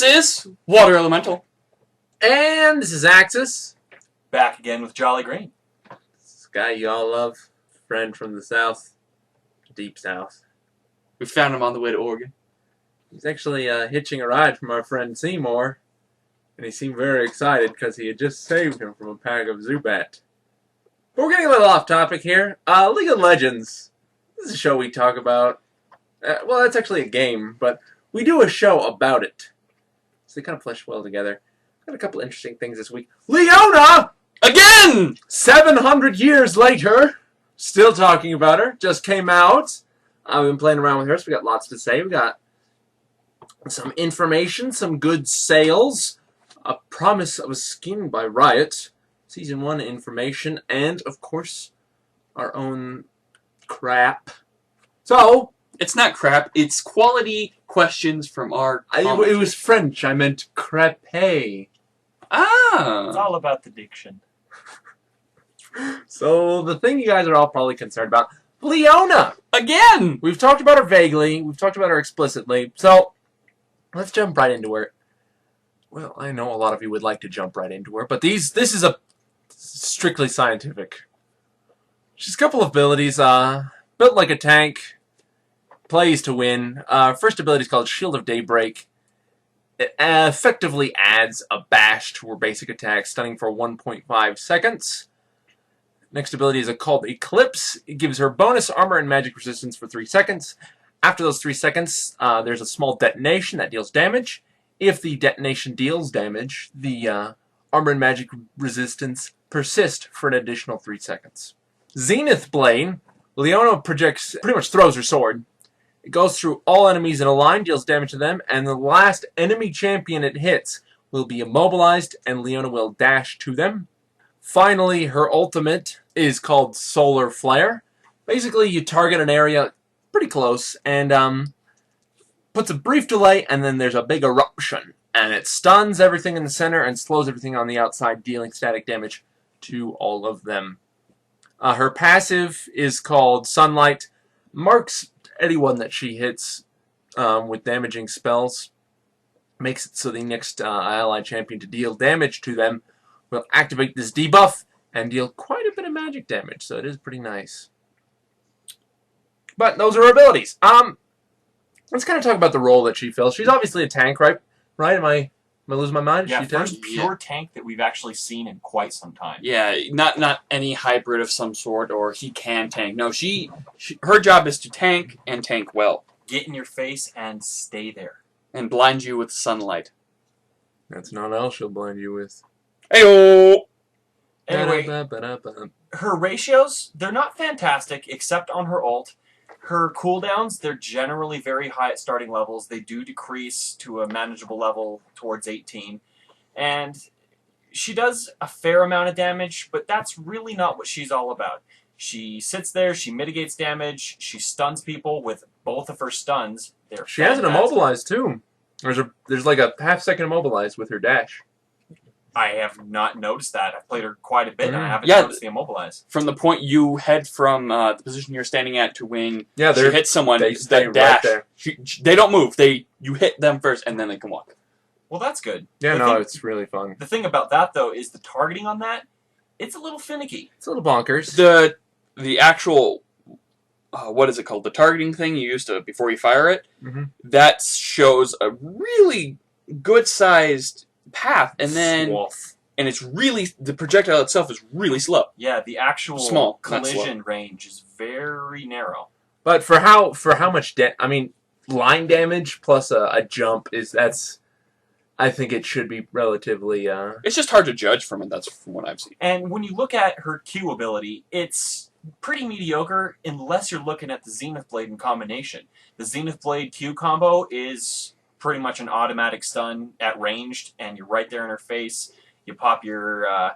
This is Water Elemental. And this is Axis. Back again with Jolly Green. This guy you all love. Friend from the south. Deep south. We found him on the way to Oregon. He's actually hitching a ride from our friend Seymour. And he seemed very excited because he had just saved him from a pack of Zubat. But we're getting a little off topic here. League of Legends. This is a show we talk about. Well, it's actually a game, but we do a show about it. So they kind of flesh well together. Got a couple interesting things this week. Leona! Again! 700 years later. Still talking about her. Just came out. We've been playing around with her, so we got lots to say. We got some information, some good sales, a promise of a skin by Riot, Season 1 information, and, of course, our own crap. So, it's not crap, it's quality questions from our commenters. It was French, I meant crepe. Ah! It's all about the diction. So, the thing you guys are all probably concerned about, Leona! Again! We've talked about her vaguely, we've talked about her explicitly, so let's jump right into her. Well, I know a lot of you would like to jump right into her, but this is a strictly scientific. She's a couple of abilities, built like a tank, plays to win. First ability is called Shield of Daybreak. It effectively adds a bash to her basic attack, stunning for 1.5 seconds. Next ability is called Eclipse. It gives her bonus armor and magic resistance for 3 seconds. After those 3 seconds, there's a small detonation that deals damage. If the detonation deals damage, the armor and magic resistance persist for an additional 3 seconds. Zenith Blade. Leona projects, pretty much throws her sword. It goes through all enemies in a line, deals damage to them, and the last enemy champion it hits will be immobilized, and Leona will dash to them. Finally, her ultimate is called Solar Flare. Basically, you target an area pretty close, and puts a brief delay, and then there's a big eruption. And it stuns everything in the center and slows everything on the outside, dealing static damage to all of them. Her passive is called Sunlight. Marks anyone that she hits with damaging spells. Makes it so the next allied champion to deal damage to them will activate this debuff and deal quite a bit of magic damage, so it is pretty nice. But those are her abilities. Let's kind of talk about the role that she fills. She's obviously a tank, right? Right? Am I losing my mind? Yeah, Is she first pure tank that we've actually seen in quite some time. Yeah, not any hybrid of some sort, or he can tank. No, her job is to tank, and tank well. Get in your face and stay there. And blind you with sunlight. That's not all she'll blind you with. Heyo! Anyway, her ratios, they're not fantastic, except on her ult. Her cooldowns, they're generally very high at starting levels. They do decrease to a manageable level towards 18. And she does a fair amount of damage, but that's really not what she's all about. She sits there, she mitigates damage, she stuns people with both of her stuns. She has an immobilize too. There's like a half-second immobilize with her dash. I have not noticed that. I've played her quite a bit, and I haven't noticed the immobilize. From the point you head from the position you're standing at to when she hits someone, they stay that dash, right there. They don't move. You hit them first, and then they can walk. Well, that's good. Yeah, it's really fun. The thing about that, though, is the targeting on that, it's a little finicky. It's a little bonkers. The actual, what is it called? The targeting thing you used to, before you fire it, that shows a really good-sized path, and then and it's really, the projectile itself is really slow. Yeah, the actual small collision range is very narrow. But for how much line damage plus a jump I think it should be relatively It's just hard to judge from it. That's from what I've seen. And when you look at her Q ability, it's pretty mediocre unless you're looking at the Zenith Blade in combination. The Zenith Blade Q combo is pretty much an automatic stun at ranged, and you're right there in her face. You pop your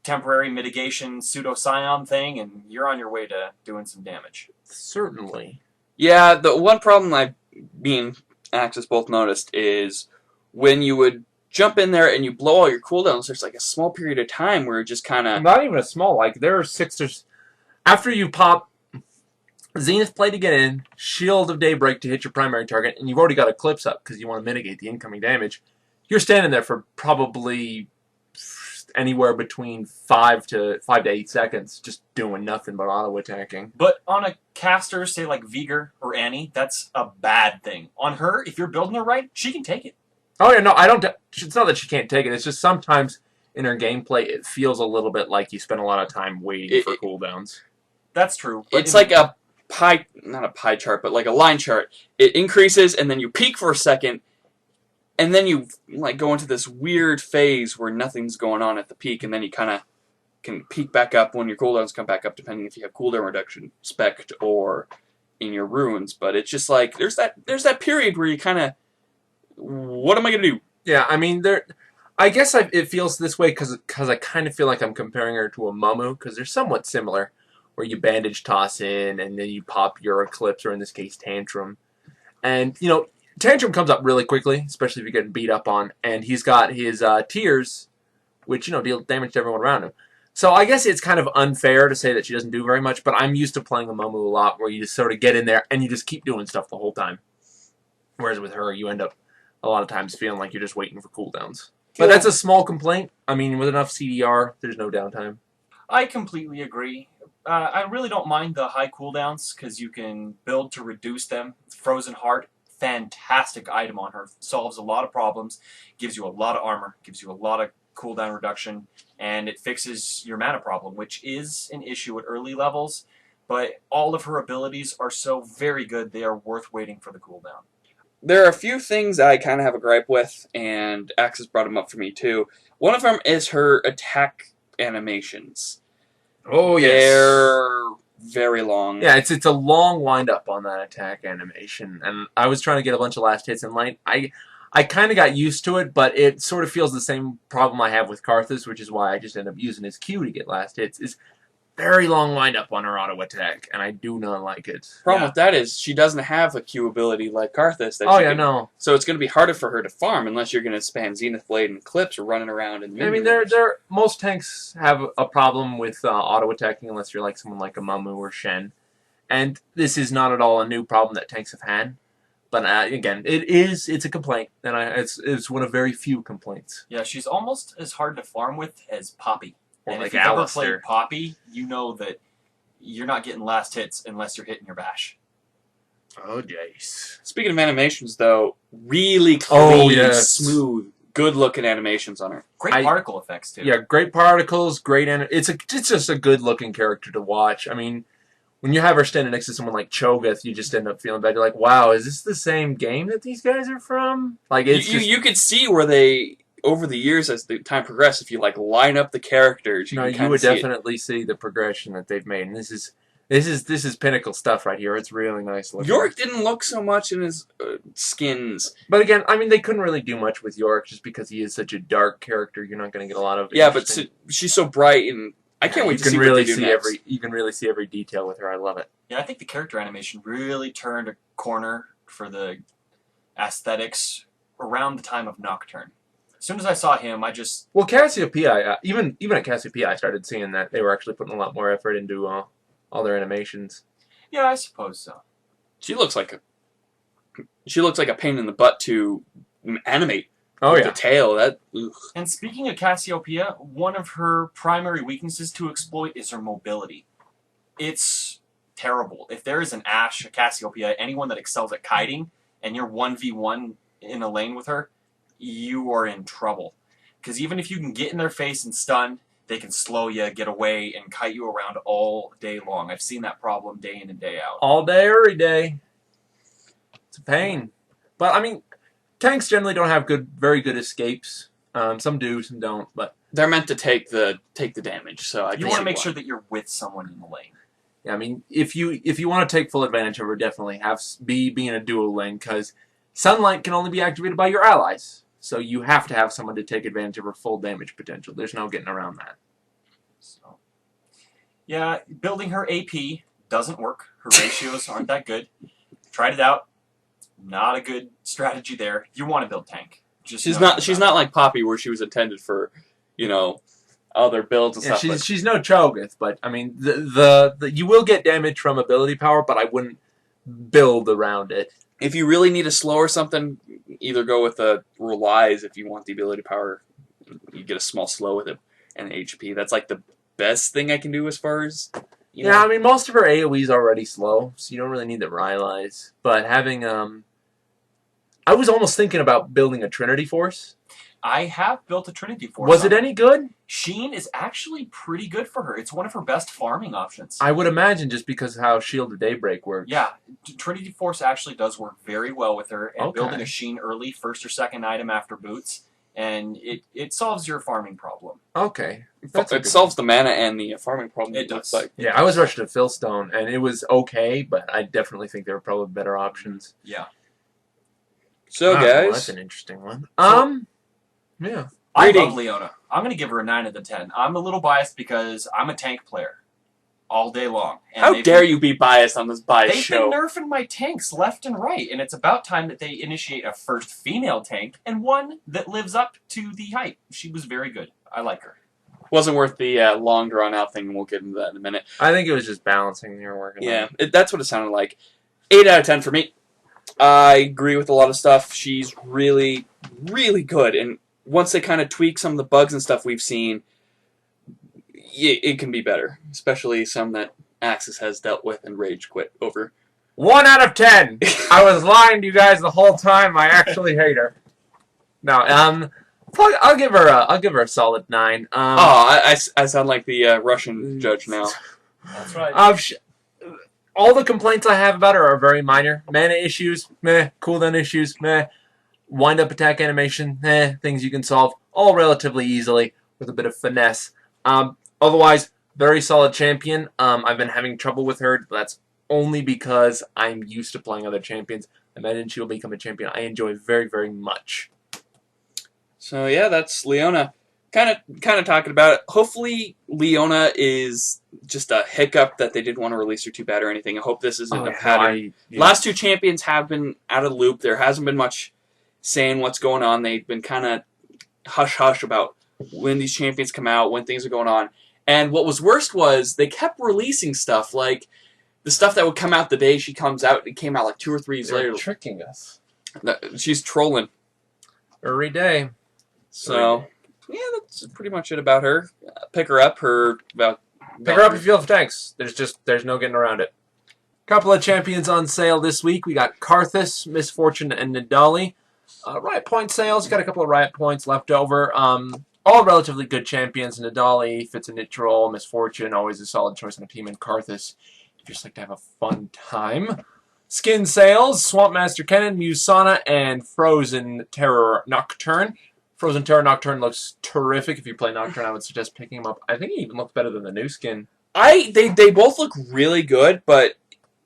temporary mitigation pseudo-scion thing, and you're on your way to doing some damage. Certainly. Yeah, the one problem me and Axis both noticed is when you would jump in there and you blow all your cooldowns, there's like a small period of time where it just kind of... Not even a small, like there are 6 after you pop Zenith Blade to get in, Shield of Daybreak to hit your primary target, and you've already got Eclipse up because you want to mitigate the incoming damage. you're standing there for probably anywhere between 5 to 8 seconds, just doing nothing but auto attacking. But on a caster, say like Vigor or Annie, that's a bad thing. On her, if you're building her right, she can take it. Oh yeah, no, I don't. It's not that she can't take it. It's just sometimes in her gameplay, it feels a little bit like you spend a lot of time waiting for cooldowns. That's true. It's like a pie, not a pie chart, but like a line chart. It increases, and then you peak for a second, and then you like go into this weird phase where nothing's going on at the peak, and then you kind of can peak back up when your cooldowns come back up, depending if you have cooldown reduction spec'd or in your runes. But it's just like there's that period where you kind of, what am I gonna do? Yeah, I mean I guess it feels this way because I kind of feel like I'm comparing her to a Momu because they're somewhat similar, where you bandage toss in and then you pop your Eclipse, or in this case Tantrum, and you know. Tantrum comes up really quickly, especially if you're getting beat up on, and he's got his tears, which, you know, deal damage to everyone around him. So I guess it's kind of unfair to say that she doesn't do very much, but I'm used to playing a Momu a lot, where you just sort of get in there and you just keep doing stuff the whole time. Whereas with her, you end up a lot of times feeling like you're just waiting for cooldowns. But that's a small complaint. I mean, with enough CDR, there's no downtime. I completely agree. I really don't mind the high cooldowns, because you can build to reduce them. Frozen Heart, fantastic item on her. Solves a lot of problems, gives you a lot of armor, gives you a lot of cooldown reduction, and it fixes your mana problem, which is an issue at early levels, but all of her abilities are so very good, they are worth waiting for the cooldown. There are a few things I kind of have a gripe with, and Axis brought them up for me too. One of them is her attack animations. Oh, yes. They're very long. Yeah, it's a long wind-up on that attack animation, and I was trying to get a bunch of last hits in Lite. I kind of got used to it, but it sort of feels the same problem I have with Karthus, which is why I just end up using his Q to get last hits, is very long wind-up on her auto attack, and I do not like it. Problem with that is she doesn't have a Q ability like Karthus. No. So it's going to be harder for her to farm unless you're going to spam Zenith Blade and Eclipse or running around in the I mean, most tanks have a problem with auto attacking unless you're like someone like a Mamu or Shen, and this is not at all a new problem that tanks have had. But again, it's a complaint, and it's one of very few complaints. Yeah, she's almost as hard to farm with as Poppy. Or and like if you've ever Alistair. played Poppy, you know that you're not getting last hits unless you're hitting your bash. Oh, jeez. Speaking of animations, though, really clean, yes. smooth, good-looking animations on her. Great particle effects, too. Yeah, great particles, great... It's just a good-looking character to watch. I mean, when you have her standing next to someone like Cho'Gath, you just end up feeling bad. You're like, wow, is this the same game that these guys are from? Like, you could see where they... Over the years, as the time progressed, if you like line up the characters, you would definitely see the progression that they've made. And this is pinnacle stuff right here. It's really nice looking. Yorick didn't look so much in his skins, but again, I mean, they couldn't really do much with Yorick just because he is such a dark character. You're not going to get a lot of. Yeah, but she's so bright, and I can't wait to see what they do next. You can really see every detail with her. I love it. Yeah, I think the character animation really turned a corner for the aesthetics around the time of Nocturne. As soon as I saw him, I just... Well, Cassiopeia, even at Cassiopeia, I started seeing that they were actually putting a lot more effort into all their animations. Yeah, I suppose so. She looks like a pain in the butt to animate. Oh, with yeah. The tail, that... Ugh. And speaking of Cassiopeia, one of her primary weaknesses to exploit is her mobility. It's terrible. If there is an Ashe, a Cassiopeia, anyone that excels at kiting, and you're 1v1 in a lane with her, you are in trouble. Because even if you can get in their face and stun, they can slow you, get away, and kite you around all day long. I've seen that problem day in and day out. All day, every day. It's a pain. But, I mean, tanks generally don't have very good escapes. Some do, some don't. But they're meant to take the damage, so you want to make sure that you're with someone in the lane. Yeah, I mean, if you want to take full advantage of her, definitely be in a dual lane, because Sunlight can only be activated by your allies. So you have to have someone to take advantage of her full damage potential. There's no getting around that. So, yeah, building her AP doesn't work. Her ratios aren't that good. Tried it out. Not a good strategy there. You want to build tank. She's not like Poppy, where she was intended for, other builds and stuff. She's no Cho'Gath, but I mean, the you will get damage from ability power, but I wouldn't build around it. If you really need a slow or something, either go with a release if you want the ability power. You get a small slow with it and HP. That's like the best thing I can do as far as... Yeah, I mean, most of her AoE is already slow, so you don't really need the release. But having... I was almost thinking about building a Trinity Force. I have built a Trinity Force. Was it any good? Sheen is actually pretty good for her. It's one of her best farming options. I would imagine, just because of how Shield of Daybreak works. Yeah, Trinity Force actually does work very well with her, and building a Sheen early, first or second item after boots, and it solves your farming problem. Okay. It solves the mana and the farming problem. It does. Yeah, I was rushing to Fillstone, and it was okay, but I definitely think there were probably better options. Yeah. So, guys... Well, that's an interesting one. Yeah. I love Leona. I'm going to give her a 9 out of 10. I'm a little biased because I'm a tank player all day long. And how dare you be biased on this biased show? They've been nerfing my tanks left and right, and it's about time that they initiate a first female tank and one that lives up to the hype. She was very good. I like her. Wasn't worth the long drawn-out thing, and we'll get into that in a minute. I think it was just balancing they were working on. Yeah, that's what it sounded like. 8 out of 10 for me. I agree with a lot of stuff. She's really, really good, and once they kind of tweak some of the bugs and stuff we've seen, it can be better. Especially some that Axis has dealt with and rage quit over. 1 out of 10! I was lying to you guys the whole time. I actually hate her. No, I'll give her a solid 9. I sound like the Russian judge now. That's right. All the complaints I have about her are very minor. Mana issues, meh. Cooldown issues, meh. Wind-up attack animation, things you can solve all relatively easily with a bit of finesse. Otherwise, very solid champion. I've been having trouble with her. That's only because I'm used to playing other champions. I imagine she will become a champion I enjoy very, very much. So yeah, that's Leona. Kind of talking about it. Hopefully, Leona is just a hiccup that they didn't want to release her too bad or anything. I hope this isn't a pattern. Last 2 champions have been out of the loop. There hasn't been much saying what's going on. They've been kind of hush-hush about when these champions come out, when things are going on. And what was worst was they kept releasing stuff, like the stuff that would come out the day she comes out. It came out like 2 or 3 days later. They're tricking us. She's trolling. Every day. So, yeah, that's pretty much it about her. Pick her up. Pick her up if you love tanks. There's no getting around it. Couple of champions on sale this week. We got Karthus, Misfortune, and Nidali. Riot point sales. Got a couple of Riot points left over. All relatively good champions. Nidali fits a niche role. Misfortune, always a solid choice on a team. And Karthus, if you just like to have a fun time. Skin sales. Swamp Master Kennen, Musana, and Frozen Terror Nocturne. Frozen Terror Nocturne looks terrific. If you play Nocturne, I would suggest picking him up. I think he even looks better than the new skin. They both look really good, but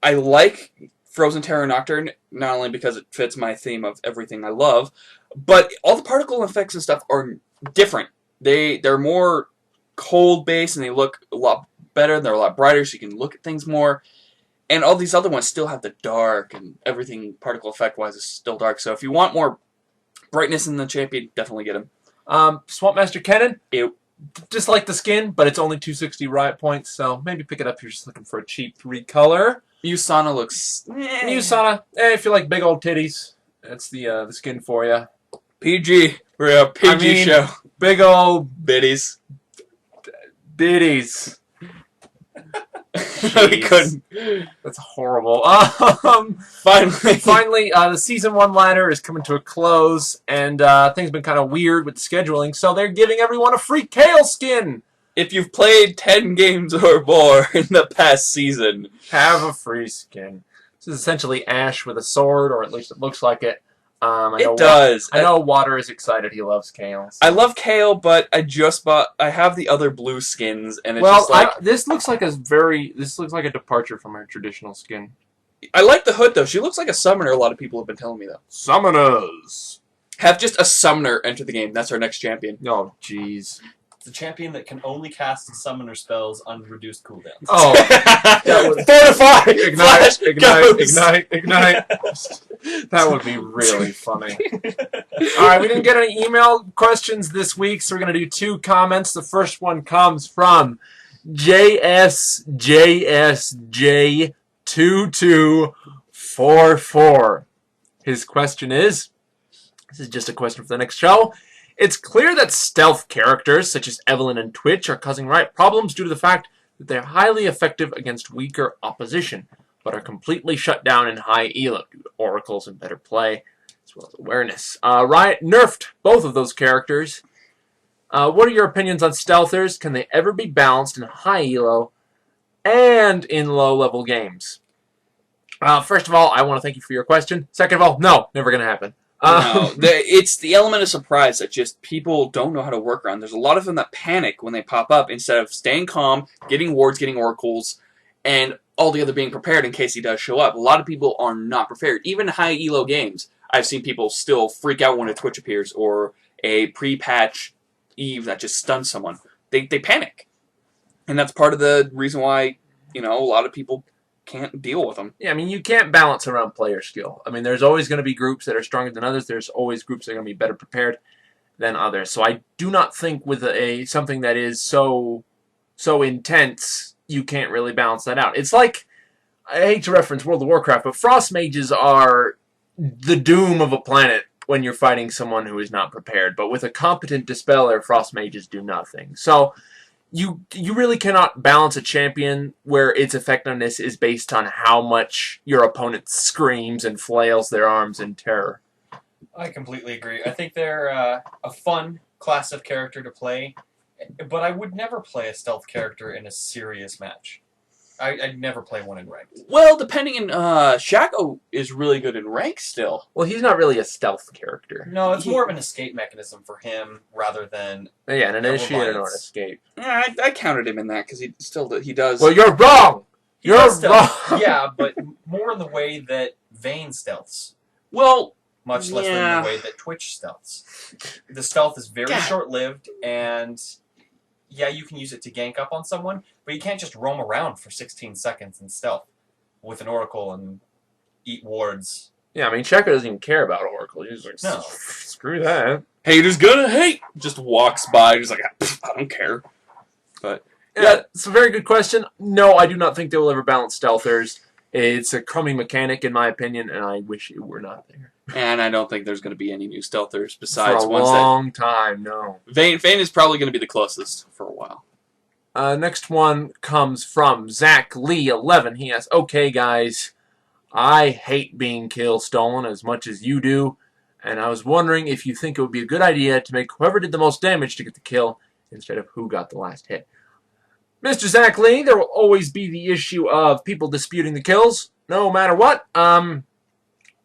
I like Frozen Terror Nocturne, not only because it fits my theme of everything I love, but all the particle effects and stuff are different. They're more cold-based, and they look a lot better. They're a lot brighter, so you can look at things more. And all these other ones still have the dark, and everything particle effect-wise is still dark. So if you want more brightness in the champion, definitely get him. Swamp Master Kennen, just like the skin, but it's only 260 Riot points, so maybe pick it up if you're just looking for a cheap 3-color. Musana looks... Musana, if you like big old titties, that's the skin for you. PG. We're a PG show. Big old biddies. Biddies. We couldn't. That's horrible. Finally, the Season 1 ladder is coming to a close, and things have been kind of weird with the scheduling, so they're giving everyone a free Kale skin! If you've played 10 games or more in the past season, have a free skin. This is essentially Ash with a sword, or at least it looks like it. It does. I know Water is excited. He loves Kale. So. I love Kale, but I have the other blue skins, and it's just like... this looks like a departure from her traditional skin. I like the hood, though. She looks like a summoner, a lot of people have been telling me, though. Summoners! Have just a summoner enter the game. That's our next champion. Oh, jeez. It's a champion that can only cast summoner spells on reduced cooldowns. Oh. Fortify! Ignite, ignite. That would be really funny. Alright, we didn't get any email questions this week, so we're going to do 2 comments. The first one comes from JSJSJ2244. His question is, this is just a question for the next show. It's clear that stealth characters, such as Evelyn and Twitch, are causing Riot problems due to the fact that they're highly effective against weaker opposition, but are completely shut down in high elo due to oracles and better play, as well as awareness. Riot nerfed both of those characters. What are your opinions on stealthers? Can they ever be balanced in high elo and in low-level games? First of all, I want to thank you for your question. Second of all, no, never going to happen. No, it's the element of surprise that just people don't know how to work around. There's a lot of them that panic when they pop up instead of staying calm, getting wards, getting oracles, and altogether being prepared in case he does show up. A lot of people are not prepared. Even high elo games, I've seen people still freak out when a Twitch appears or a pre-patch Eve that just stuns someone. They panic. And that's part of the reason why, a lot of people can't deal with them. Yeah, I mean, you can't balance around player skill. I mean, there's always going to be groups that are stronger than others. There's always groups that are going to be better prepared than others. So I do not think with something that is so intense, you can't really balance that out. It's like, I hate to reference World of Warcraft, but frost mages are the doom of a planet when you're fighting someone who is not prepared. But with a competent dispeller, frost mages do nothing. So you really cannot balance a champion where its effectiveness is based on how much your opponent screams and flails their arms in terror. I completely agree. I think they're a fun class of character to play, but I would never play a stealth character in a serious match. I'd never play one in ranked. Well, depending on Shaco is really good in rank still. Well, he's not really a stealth character. No, it's more of an escape mechanism for him rather than an initiate or an escape. Yeah, I counted him in that because he does. Well, you're wrong. You're wrong. Yeah, but more in the way that Vayne stealths. Well, much less than the way that Twitch stealths. The stealth is very short-lived, and yeah, you can use it to gank up on someone, but you can't just roam around for 16 seconds in stealth with an oracle and eat wards. Yeah, I mean, Checker doesn't even care about oracle. He's like, no, screw that. Haters gonna hate. Just walks by, just like, I don't care. But yeah, it's a very good question. No, I do not think they will ever balance stealthers. It's a crummy mechanic, in my opinion, and I wish it were not there. And I don't think there's going to be any new stealthers besides for a long time. No, Vayne is probably going to be the closest for a while. Next one comes from Zach Lee 11. He asks, "Okay, guys, I hate being kill stolen as much as you do, and I was wondering if you think it would be a good idea to make whoever did the most damage to get the kill instead of who got the last hit." Mr. Zach Lee, there will always be the issue of people disputing the kills, no matter what.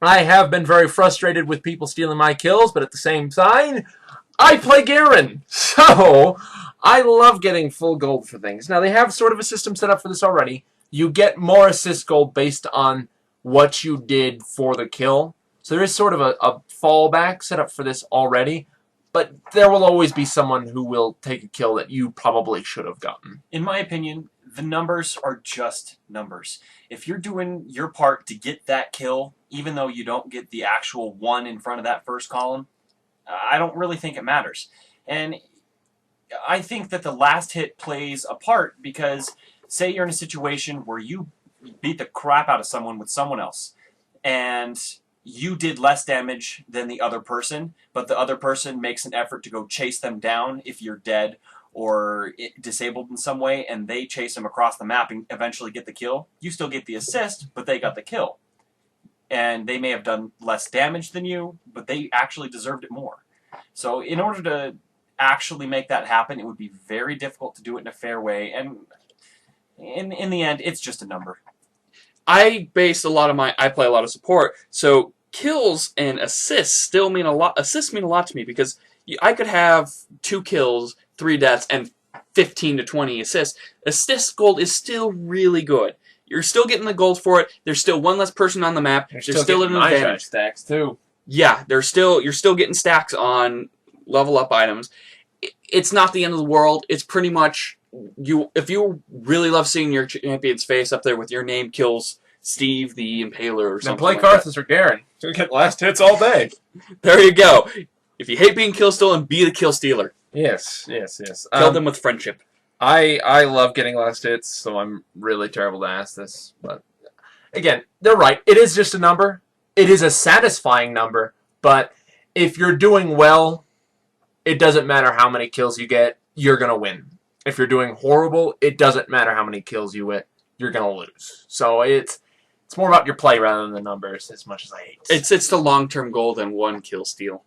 I have been very frustrated with people stealing my kills, but at the same time, I play Garen. So, I love getting full gold for things. Now, they have sort of a system set up for this already. You get more assist gold based on what you did for the kill. So there is sort of a fallback set up for this already. But there will always be someone who will take a kill that you probably should have gotten. In my opinion, the numbers are just numbers. If you're doing your part to get that kill, even though you don't get the actual one in front of that first column, I don't really think it matters. And I think that the last hit plays a part because, say you're in a situation where you beat the crap out of someone with someone else, and you did less damage than the other person, but the other person makes an effort to go chase them down if you're dead or disabled in some way, and they chase them across the map and eventually get the kill. You still get the assist, but they got the kill. And they may have done less damage than you, but they actually deserved it more. So in order to actually make that happen, it would be very difficult to do it in a fair way, and in the end, it's just a number. I play a lot of support, so kills and assists still mean a lot. Assists mean a lot to me because I could have 2 kills, 3 deaths, and 15 to 20 assists. Assist gold is still really good. You're still getting the gold for it. There's still one less person on the map. There's still an advantage. Stacks too. Yeah, you're still getting stacks on level up items. It's not the end of the world. It's pretty much if you really love seeing your champion's face up there with your name kills Steve the Impaler or something. Then play Karthus or Garen. You get last hits all day. There you go. If you hate being kill stolen, be the kill stealer. Yes. Kill them with friendship. I love getting last hits, so I'm really terrible to ask this. But again, they're right. It is just a number. it is a satisfying number, but if you're doing well, it doesn't matter how many kills you get, you're going to win. If you're doing horrible, it doesn't matter how many kills you get, you're going to lose. So it's more about your play rather than the numbers, as much as I hate. It's the long-term goal than one kill steal.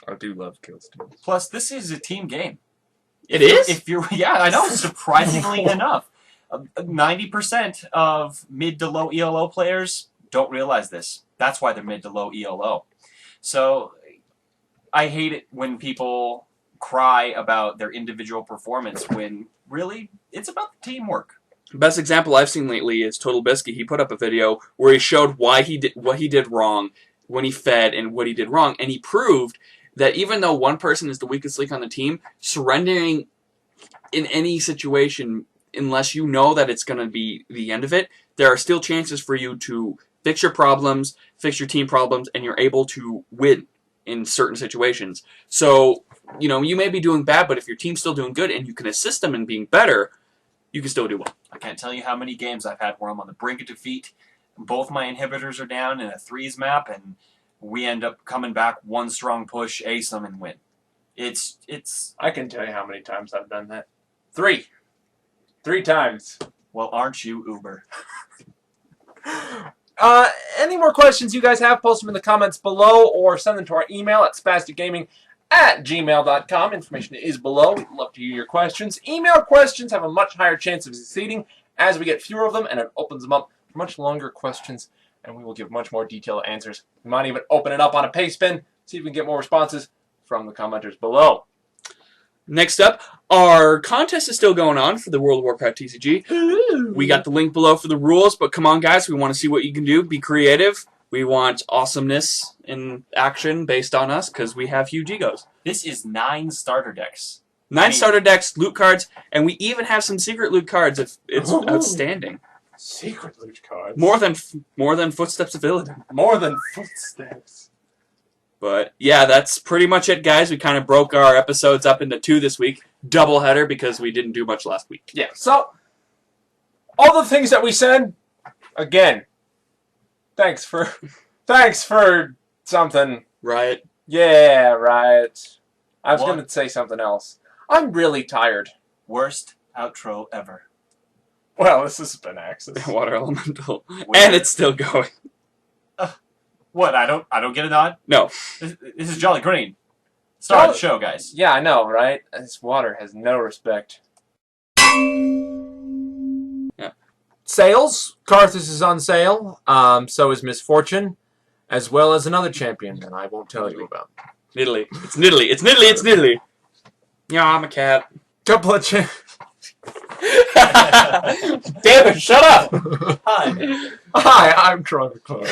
I do love kill steals. Plus, this is a team game. It is? If you're, yeah, I know. Surprisingly enough, 90% of mid to low ELO players don't realize this. That's why they're mid to low ELO. So I hate it when people cry about their individual performance when really it's about the teamwork. The best example I've seen lately is Total Biscuit. He put up a video where he showed what he did wrong when he fed and what he did wrong, and he proved that even though one person is the weakest link on the team, surrendering in any situation, unless you know that it's going to be the end of it, there are still chances for you to fix your problems, fix your team problems, and you're able to win in certain situations. So, you know, you may be doing bad, but if your team's still doing good and you can assist them in being better, you can still do well. I can't tell you how many games I've had where I'm on the brink of defeat. Both my inhibitors are down in a 3s map, and we end up coming back one strong push, ace them, and win. It's. I can tell you how many times I've done that. 3 times. Well, aren't you Uber? Any more questions you guys have, post them in the comments below or send them to our email at spazticgaming@gmail.com. Information is below. We'd love to hear your questions. Email questions have a much higher chance of succeeding as we get fewer of them, and it opens them up for much longer questions, and we will give much more detailed answers. We might even open it up on a paste bin, see if we can get more responses from the commenters below. Next up, our contest is still going on for the World of Warcraft TCG. Ooh. We got the link below for the rules, but come on, guys, we want to see what you can do. Be creative. We want awesomeness in action based on us, because we have huge egos. This is 9 starter decks. 9 starter decks, loot cards, and we even have some secret loot cards. It's outstanding. Secret loot cards. More than Footsteps of Illidan. More than footsteps. But yeah, that's pretty much it, guys. We kind of broke our episodes up into 2 this week. Doubleheader because we didn't do much last week. Yeah, so all the things that we said, again, thanks for something. Right. Yeah, right. I was going to say something else. I'm really tired. Worst outro ever. Well, this has been Axis. Water Elemental. And it's still going. What? I don't get a nod? No. This is Jolly Green. Star of the show, guys. Yeah, I know, right? This water has no respect. Yeah. Sales. Karthus is on sale. So is Misfortune. As well as another champion that I won't tell you about. Nidalee. It's Nidalee. It's Nidalee. It's Nidalee. Yeah, I'm a cat. Couple of Damn it, shut up! Hi. Hi, I'm Tron the Clone.